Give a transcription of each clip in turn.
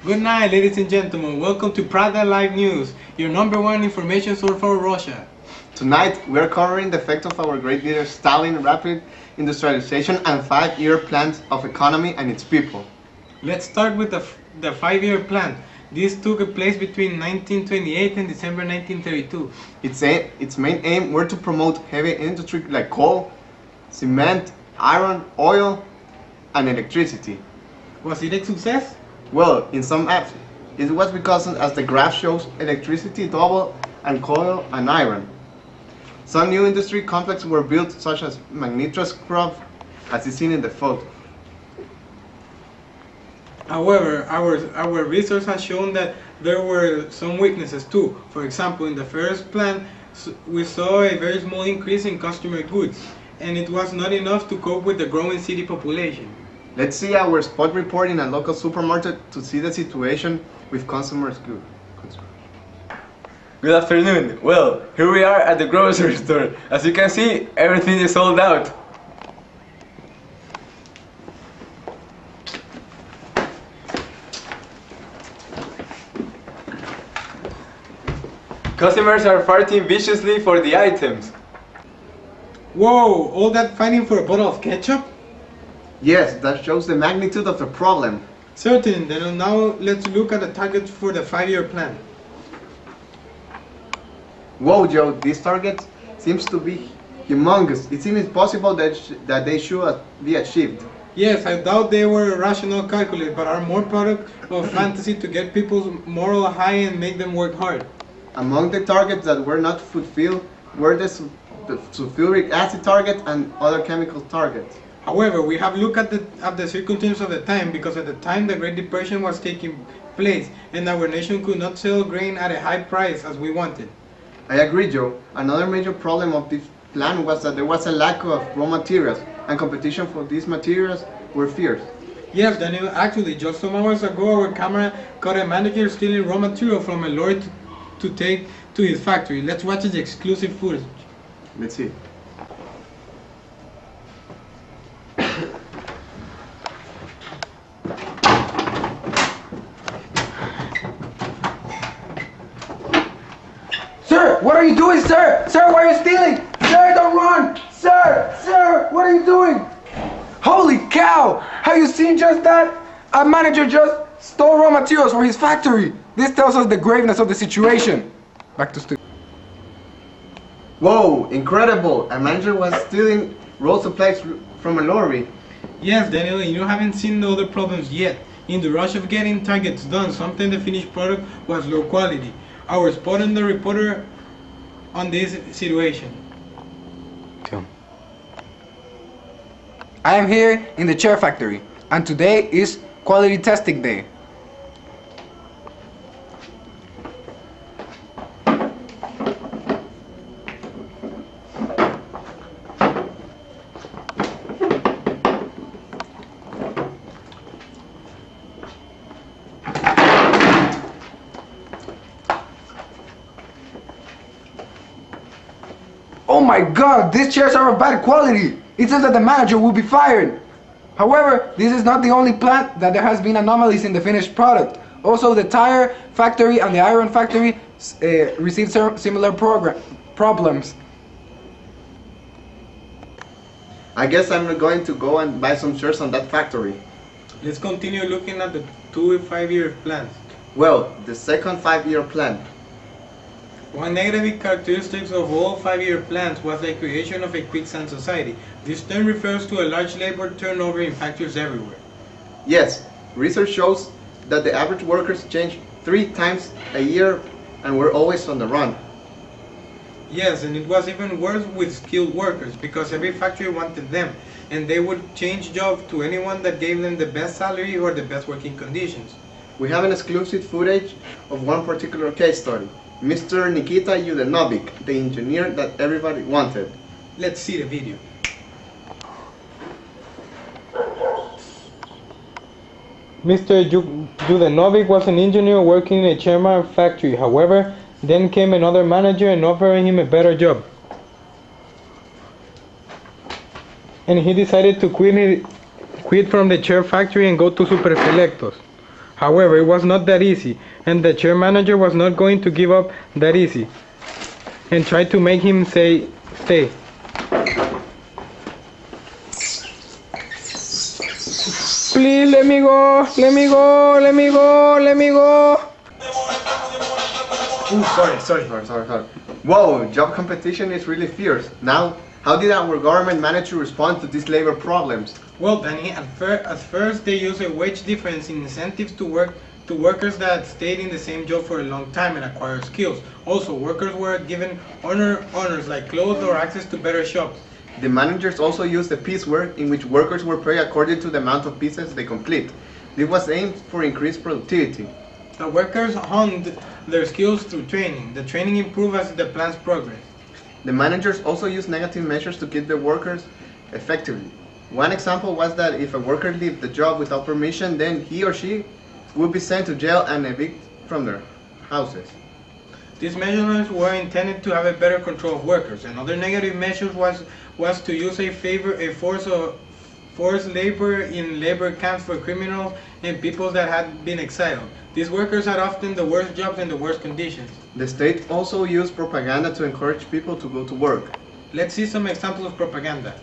Good night, ladies and gentlemen. Welcome to Pravda Live News, your number one information source for Russia. Tonight, we are covering the effect of our great leader Stalin, rapid industrialization and 5-year plans of economy and its people. Let's start with the 5-year plan. This took place between 1928 and December 1932. Its main aim were to promote heavy industry like coal, cement, iron, oil, and electricity. Was it a success? Well, in some apps, it was because, as the graph shows, electricity doubled and coal and iron. Some new industry complexes were built, such as magnetoscrub, as is seen in the photo. However, our research has shown that there were some weaknesses too. For example, in the first plan, we saw a very small increase in customer goods, and it was not enough to cope with the growing city population. Let's see our spot report in a local supermarket to see the situation with consumers' goods. Good afternoon. Well, here we are at the grocery store. As you can see, everything is sold out. Customers are fighting viciously for the items. Whoa, all that fighting for a bottle of ketchup? Yes, that shows the magnitude of the problem. Certain. Then now let's look at the targets for the 5-year plan. Whoa, Joe, this target seems to be humongous. It seems impossible that they should be achieved. Yes, I doubt they were rational calculus, but are more product of fantasy to get people's moral high and make them work hard. Among the targets that were not fulfilled were the sulfuric acid target and other chemical targets. However, we have looked at the circumstances of the time, because at the time the Great Depression was taking place and our nation could not sell grain at a high price as we wanted. I agree, Joe. Another major problem of this plan was that there was a lack of raw materials, and competition for these materials were fierce. Yes, Daniel, actually, just some hours ago our camera caught a manager stealing raw material from a lorry to take to his factory. Let's watch the exclusive footage. Let's see. Sir, what are you doing, sir? Sir, why are you stealing? Sir, don't run! Sir, what are you doing? Holy cow! Have you seen just that? A manager just stole raw materials for his factory. This tells us the graveness of the situation. Back to studio. Whoa, incredible! A manager was stealing raw supplies from a lorry. Yes, Daniel, you haven't seen the other problems yet. In the rush of getting targets done, sometimes the finished product was low quality. Our spot on the reporter on this situation. I am here in the chair factory, and today is quality testing day. Oh my god, these chairs are of bad quality! It says that the manager will be fired! However, this is not the only plant that there has been anomalies in the finished product. Also, the tire factory and the iron factory received similar problems. I guess I'm going to go and buy some shares on that factory. Let's continue looking at the 2 5-year plans. Well, the second 5-year plan. One negative characteristic of all 5-year plans was the creation of a quicksand society. This term refers to a large labor turnover in factories everywhere. Yes, research shows that the average workers change 3 times a year and were always on the run. Yes, and it was even worse with skilled workers, because every factory wanted them, and they would change jobs to anyone that gave them the best salary or the best working conditions. We have an exclusive footage of one particular case study. Mr. Nikita Yudenovic, the engineer that everybody wanted. Let's see the video. Mr. Yudenovic was an engineer working in a chairman factory. However, then came another manager and offered him a better job. And he decided to quit from the chair factory and go to Super Selectos. However, it was not that easy, and the chair manager was not going to give up that easy, and tried to make him say, stay. Please let me go, let me go, let me go, let me go. Ooh, sorry. Whoa, job competition is really fierce. Now, how did our government manage to respond to these labor problems? Well, Danny, at first they used a wage difference in incentives to workers that stayed in the same job for a long time and acquired skills. Also, workers were given honors like clothes or access to better shops. The managers also used the piecework, in which workers were paid according to the amount of pieces they complete. This was aimed for increased productivity. The workers honed their skills through training. The training improved as the plant's progress. The managers also used negative measures to keep the workers effectively. One example was that if a worker left the job without permission, then he or she would be sent to jail and evicted from their houses. These measures were intended to have a better control of workers. Another negative measure was to use forced labor in labor camps for criminals and people that had been exiled. These workers had often the worst jobs and the worst conditions. The state also used propaganda to encourage people to go to work. Let's see some examples of propaganda.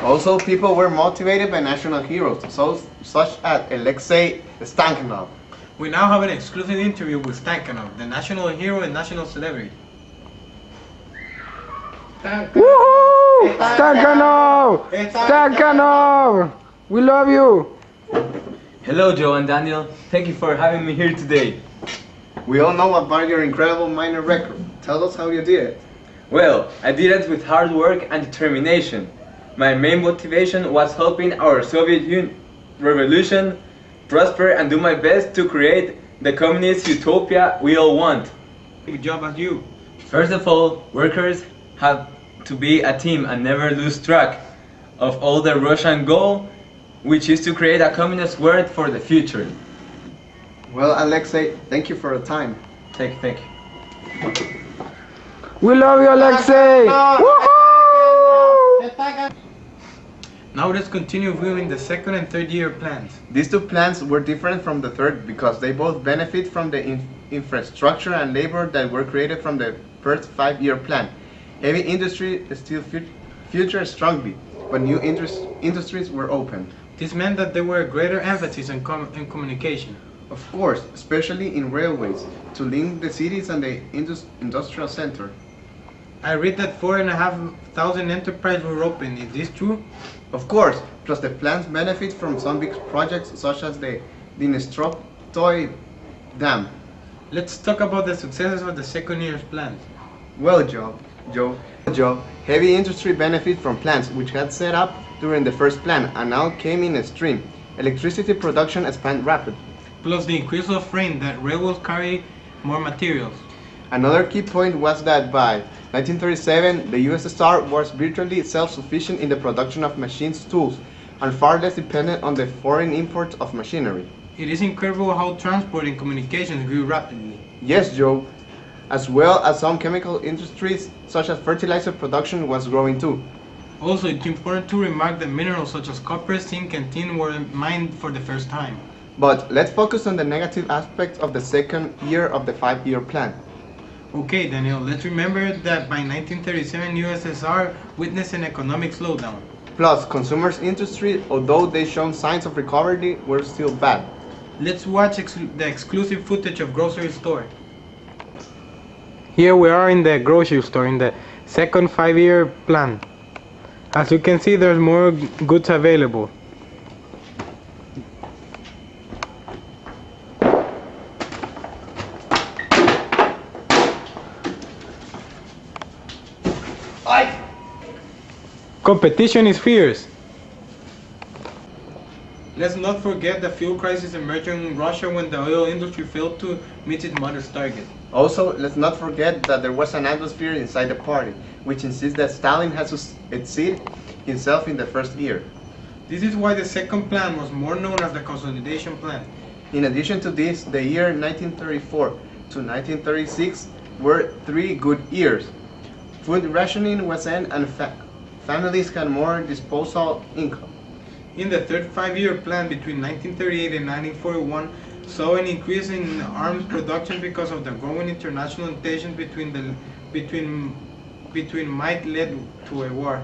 Also, people were motivated by national heroes, such as Alexei Stakhanov. We now have an exclusive interview with Stakhanov, the national hero and national celebrity. Woohoo! Stakhanov! Stakhanov! We love you! Hello, Joe and Daniel. Thank you for having me here today. We all know about your incredible minor record. Tell us how you did it. Well, I did it with hard work and determination. My main motivation was helping our Soviet revolution prosper and do my best to create the communist utopia we all want. Good job at you. First of all, workers have to be a team and never lose track of all the Russian goal, which is to create a communist world for the future. Well, Alexei, thank you for your time. Thank you. We love you, Alexei! Woohoo! Now let's continue viewing the second and third year plans. These two plans were different from the third because they both benefit from the infrastructure and labor that were created from the first 5-year plan. Heavy industry still featured strongly, but new industries were opened. This meant that there were greater emphasis on communication. Of course, especially in railways, to link the cities and the industrial center. I read that 4,500 enterprises were opened. Is this true? Of course, plus the plans benefit from some big projects such as the Industralization Dam. Let's talk about the successes of the second year's plans. Well, Joe, heavy industry benefit from plants which had set up during the first plan and now came in a stream. Electricity production expanded rapidly. Plus the increase of rain that railroads carry more materials. Another key point was that by 1937, the USSR was virtually self-sufficient in the production of machines, tools, and far less dependent on the foreign imports of machinery. It is incredible how transport and communications grew rapidly. Yes, Joe, as well as some chemical industries such as fertilizer production was growing too. Also, it's important to remark that minerals such as copper, zinc, and tin were mined for the first time. But let's focus on the negative aspects of the second year of the 5-year plan. Okay, Daniel, let's remember that by 1937 USSR witnessed an economic slowdown. Plus, consumers' industry, although they showed signs of recovery, were still bad. Let's watch the exclusive footage of grocery store. Here we are in the grocery store in the second 5-year plan. As you can see, there's more goods available. Competition is fierce. Let's not forget the fuel crisis emerging in Russia when the oil industry failed to meet its mother's target. Also, let's not forget that there was an atmosphere inside the party, which insists that Stalin has to exceed himself in the first year. This is why the second plan was more known as the consolidation plan. In addition to this, the year 1934 to 1936 were 3 good years. Food rationing was end and families had more disposable income. In the third five-year plan between 1938 and 1941 saw an increase in arms production because of the growing international tensions between might led to a war.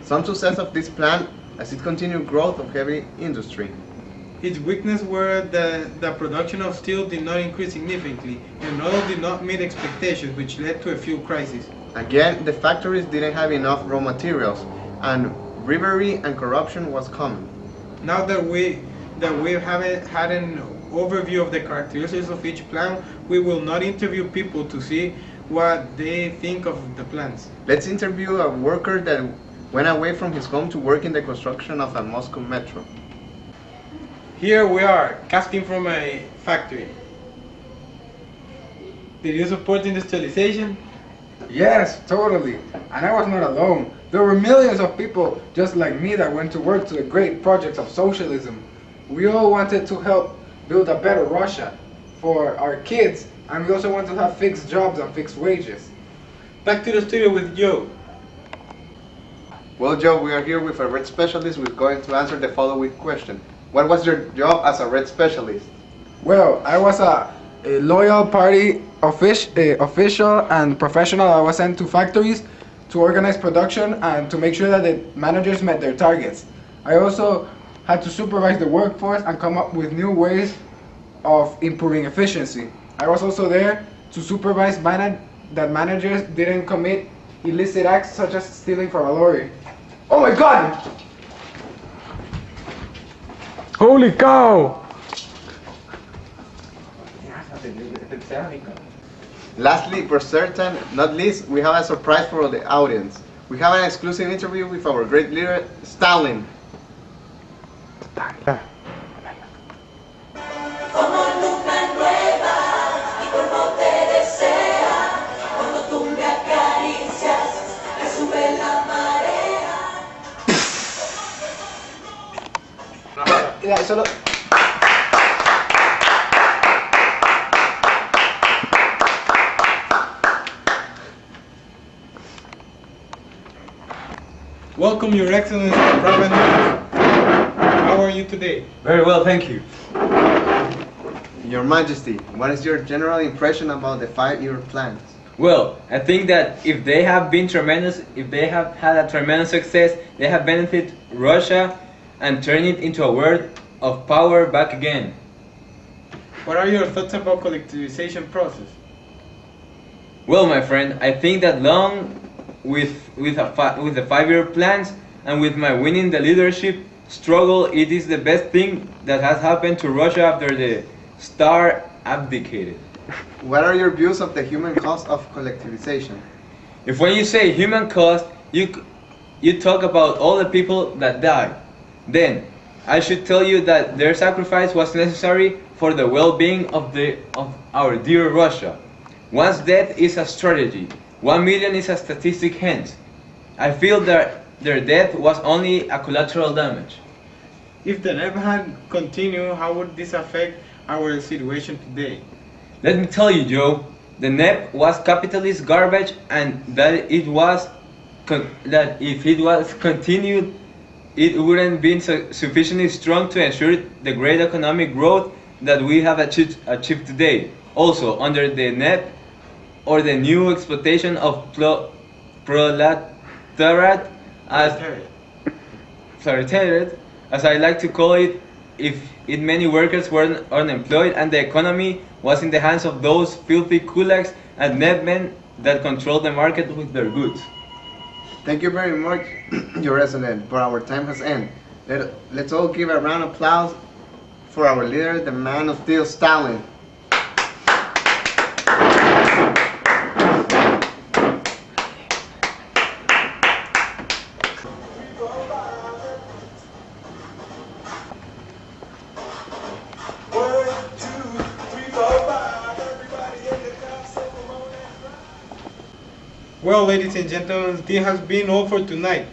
Some success of this plan as it continued growth of heavy industry. Its weakness were the production of steel did not increase significantly and oil did not meet expectations, which led to a few crises. Again, the factories didn't have enough raw materials and bribery and corruption was common. Now that we have had an overview of the characteristics of each plan, we will not interview people to see what they think of the plans. Let's interview a worker that went away from his home to work in the construction of a Moscow metro. Here we are, casting from a factory. Did you support industrialization? Yes, totally. And I was not alone. There were millions of people just like me that went to work to the great projects of socialism. We all wanted to help build a better Russia for our kids, and we also want to have fixed jobs and fixed wages. Back to the studio with Joe. Well, Joe, we are here with a red specialist who is going to answer the following question. What was your job as a red specialist? Well, I was a loyal party official and professional. I was sent to factories to organize production and to make sure that the managers met their targets. I also had to supervise the workforce and come up with new ways of improving efficiency. I was also there to supervise that managers didn't commit illicit acts such as stealing from a lorry. Oh my God! Holy cow! Lastly, for certain, not least, we have a surprise for the audience. We have an exclusive interview with our great leader, Stalin. Solo... Welcome, Your Excellency, Pravda. How are you today? Very well, thank you. Your Majesty, what is your general impression about the 5-year plans? Well, I think that if they have had a tremendous success, they have benefited Russia and turned it into a world of power back again. What are your thoughts about collectivization process? Well, my friend, I think that along with the 5-year plans and with my winning the leadership struggle, it is the best thing that has happened to Russia after the Tsar abdicated. What are your views of the human cost of collectivization? If when you say human cost, you talk about all the people that died, then I should tell you that their sacrifice was necessary for the well-being of our dear Russia. One's death is a strategy. 1 million is a statistic, hence. I feel that their death was only a collateral damage. If the NEP had continued, how would this affect our situation today? Let me tell you, Joe, the NEP was capitalist garbage, and that if it was continued, it wouldn't be sufficiently strong to ensure the great economic growth that we have achieved today. Also, under the NEP, or the new exploitation of proletariat, as I like to call it, if many workers were unemployed and the economy was in the hands of those filthy kulaks and netmen that control the market with their goods. Thank you very much, Your Excellency, but our time has ended. Let's all give a round of applause for our leader, the man of steel, Stalin. Well, ladies and gentlemen, this has been all for tonight,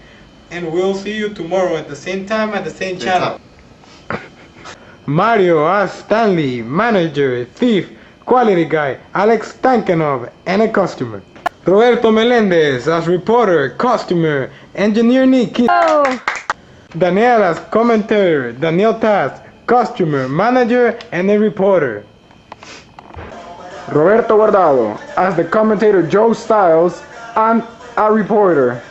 and we'll see you tomorrow at the same time at the same channel. Mario as Stanley, manager, thief, quality guy, Alex Stankanov, and a customer. Roberto Melendez as reporter, customer, engineer Nikki. Daniel as commentator, Daniel Tass, customer, manager, and a reporter. Roberto Guardado as the commentator Joe Styles and a reporter.